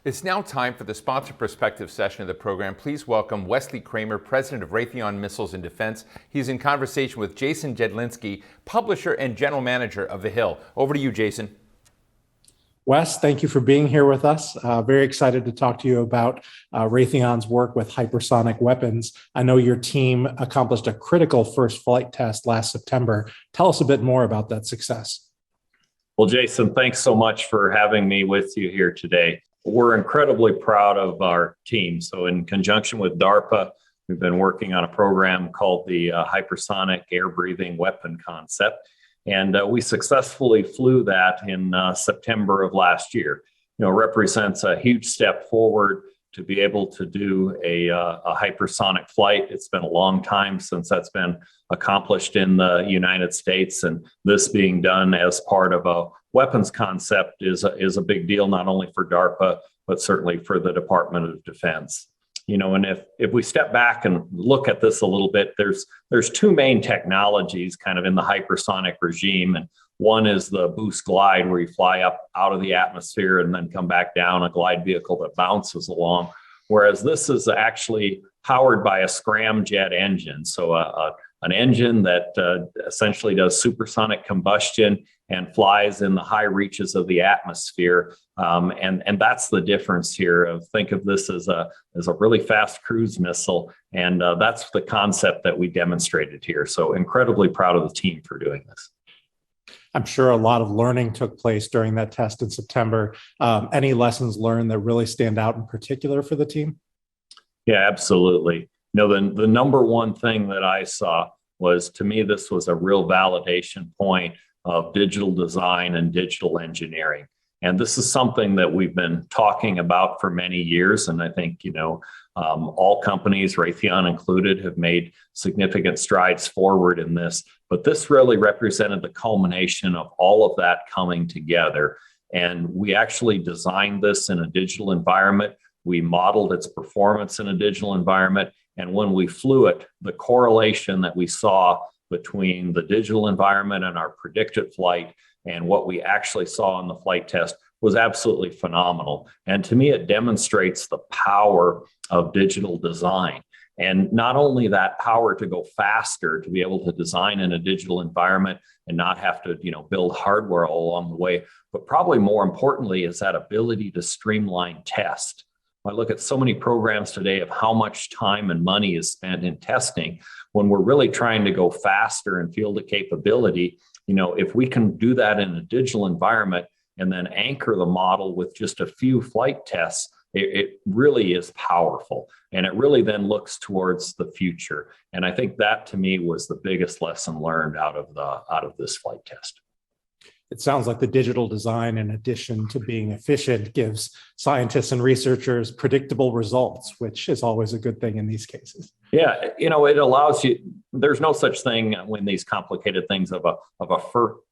It's now time for the Sponsor Perspective session of the program. Please welcome Wesley Kremer, President of Raytheon Missiles and Defense. He's in conversation with Jason Jedlinski, Publisher and General Manager of The Hill. Over to you, Jason. Wes, thank you for being here with us. Very excited to talk to you about Raytheon's work with hypersonic weapons. I know your team accomplished a critical first flight test last September. Tell us a bit more about that success. Well, Jason, thanks so much for having me with you here today. We're incredibly proud of our team. So in conjunction with DARPA, we've been working on a program called the Hypersonic Air-Breathing Weapon Concept. And we successfully flew that in September of last year. It represents a huge step forward to be able to do a hypersonic flight. It's been a long time since that's been accomplished in the United States, and this being done as part of a weapons concept is a big deal, not only for DARPA, but certainly for the Department of Defense. And if we step back and look at this a little bit, there's two main technologies kind of in the hypersonic regime. And one is the boost glide, where you fly up out of the atmosphere and then come back down, a glide vehicle that bounces along. Whereas this is actually powered by a scramjet engine. So an engine that essentially does supersonic combustion and flies in the high reaches of the atmosphere. And that's the difference here. Think of this as a really fast cruise missile. And that's the concept that we demonstrated here. So incredibly proud of the team for doing this. I'm sure a lot of learning took place during that test in September. Any lessons learned that really stand out in particular for the team? Yeah, absolutely. The number one thing that I saw was, to me, this was a real validation point of digital design and digital engineering. And this is something that we've been talking about for many years. And I think, all companies, Raytheon included, have made significant strides forward in this. But this really represented the culmination of all of that coming together. And we actually designed this in a digital environment. We modeled its performance in a digital environment. And when we flew it, the correlation that we saw between the digital environment and our predicted flight and what we actually saw in the flight test was absolutely phenomenal. And to me, it demonstrates the power of digital design. And not only that power to go faster, to be able to design in a digital environment and not have to, build hardware all along the way, but probably more importantly is that ability to streamline test. I look at so many programs today of how much time and money is spent in testing when we're really trying to go faster and field a capability. If we can do that in a digital environment and then anchor the model with just a few flight tests, it really is powerful. And it really then looks towards the future. And I think that, to me, was the biggest lesson learned out of this flight test. It sounds like the digital design, in addition to being efficient, gives scientists and researchers predictable results, which is always a good thing in these cases. Yeah, it allows you. There's no such thing when these complicated things of a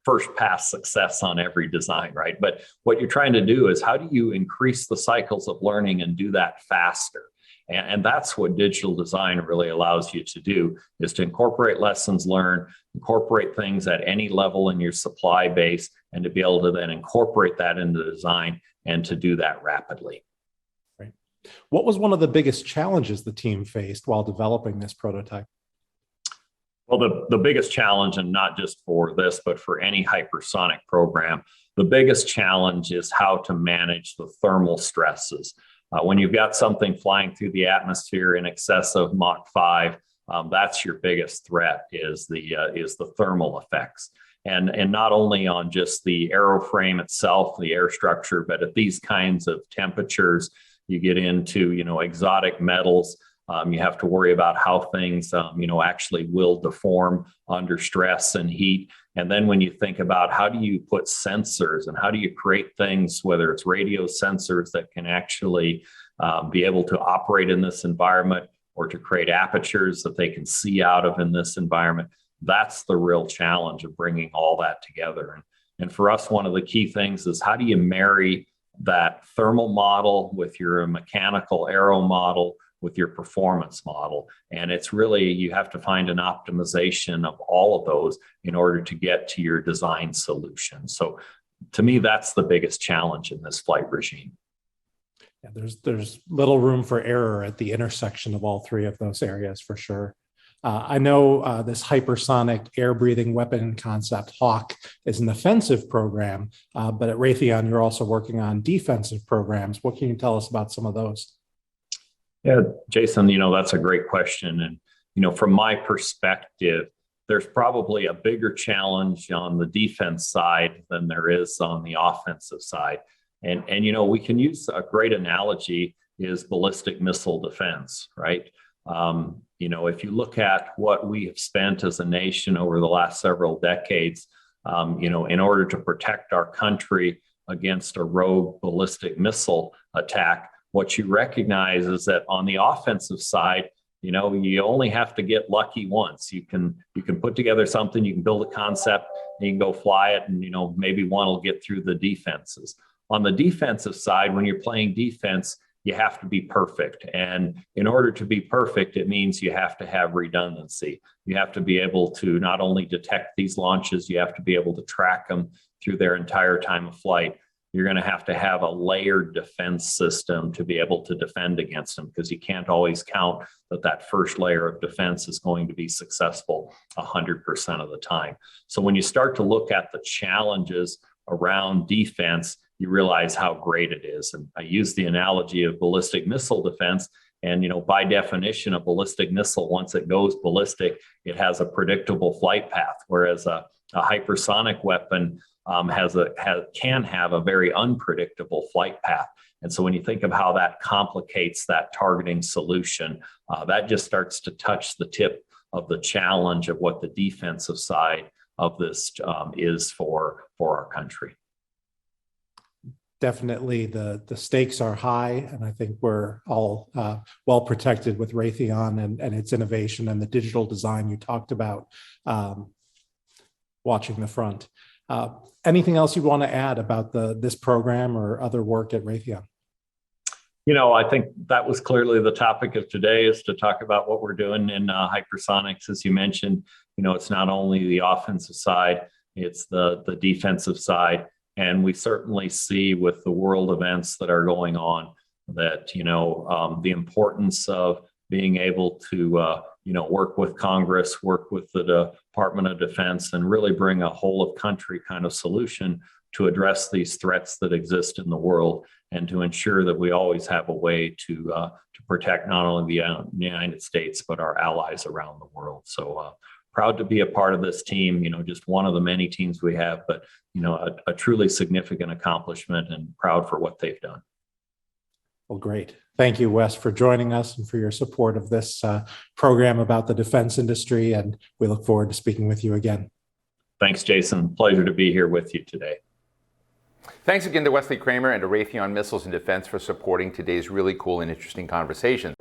first pass success on every design, right? But what you're trying to do is, how do you increase the cycles of learning and do that faster? And that's what digital design really allows you to do, is to incorporate lessons learned, incorporate things at any level in your supply base, and to be able to then incorporate that into the design and to do that rapidly. Right. What was one of the biggest challenges the team faced while developing this prototype? Well, the biggest challenge, and not just for this, but for any hypersonic program, the biggest challenge is how to manage the thermal stresses. When you've got something flying through the atmosphere in excess of Mach 5, that's your biggest threat, is the thermal effects. And not only on just the aeroframe itself, the air structure, but at these kinds of temperatures, you get into, exotic metals. You have to worry about how things, actually will deform under stress and heat. And then when you think about how do you put sensors and how do you create things, whether it's radio sensors that can actually be able to operate in this environment, or to create apertures that they can see out of in this environment, that's the real challenge of bringing all that together. And for us, one of the key things is, how do you marry that thermal model with your mechanical aero model, with your performance model? And it's really, you have to find an optimization of all of those in order to get to your design solution. So to me, that's the biggest challenge in this flight regime. Yeah, there's little room for error at the intersection of all three of those areas for sure. I know this hypersonic air-breathing weapon concept, HAWK, is an offensive program, but at Raytheon, you're also working on defensive programs. What can you tell us about some of those? Yeah, Jason, that's a great question. And, from my perspective, there's probably a bigger challenge on the defense side than there is on the offensive side. And we can use a great analogy is ballistic missile defense, right? If you look at what we have spent as a nation over the last several decades, in order to protect our country against a rogue ballistic missile attack, what you recognize is that on the offensive side, you only have to get lucky once. You can put together something, you can build a concept, and you can go fly it, and maybe one will get through the defenses. On the defensive side, when you're playing defense, you have to be perfect. And in order to be perfect, it means you have to have redundancy. You have to be able to not only detect these launches, you have to be able to track them through their entire time of flight. You're going to have a layered defense system to be able to defend against them, because you can't always count that first layer of defense is going to be successful 100% of the time. So when you start to look at the challenges around defense, you realize how great it is. And I use the analogy of ballistic missile defense. And, by definition, a ballistic missile, once it goes ballistic, it has a predictable flight path, whereas a hypersonic weapon can have a very unpredictable flight path. And so when you think of how that complicates that targeting solution, that just starts to touch the tip of the challenge of what the defensive side of this is for our country. Definitely the stakes are high, and I think we're all well protected with Raytheon and its innovation and the digital design you talked about, watching the front. Anything else you want to add about this program or other work at Raytheon? I think that was clearly the topic of today, is to talk about what we're doing in hypersonics. As you mentioned, it's not only the offensive side, it's the defensive side. And we certainly see with the world events that are going on that, the importance of being able to, work with Congress, work with the Department of Defense, and really bring a whole of country kind of solution to address these threats that exist in the world, and to ensure that we always have a way to protect not only the United States, but our allies around the world. So proud to be a part of this team, just one of the many teams we have, but, a truly significant accomplishment, and proud for what they've done. Well, great. Thank you, Wes, for joining us and for your support of this program about the defense industry. And we look forward to speaking with you again. Thanks, Jason. Pleasure to be here with you today. Thanks again to Wesley Kremer and to Raytheon Missiles and Defense for supporting today's really cool and interesting conversation.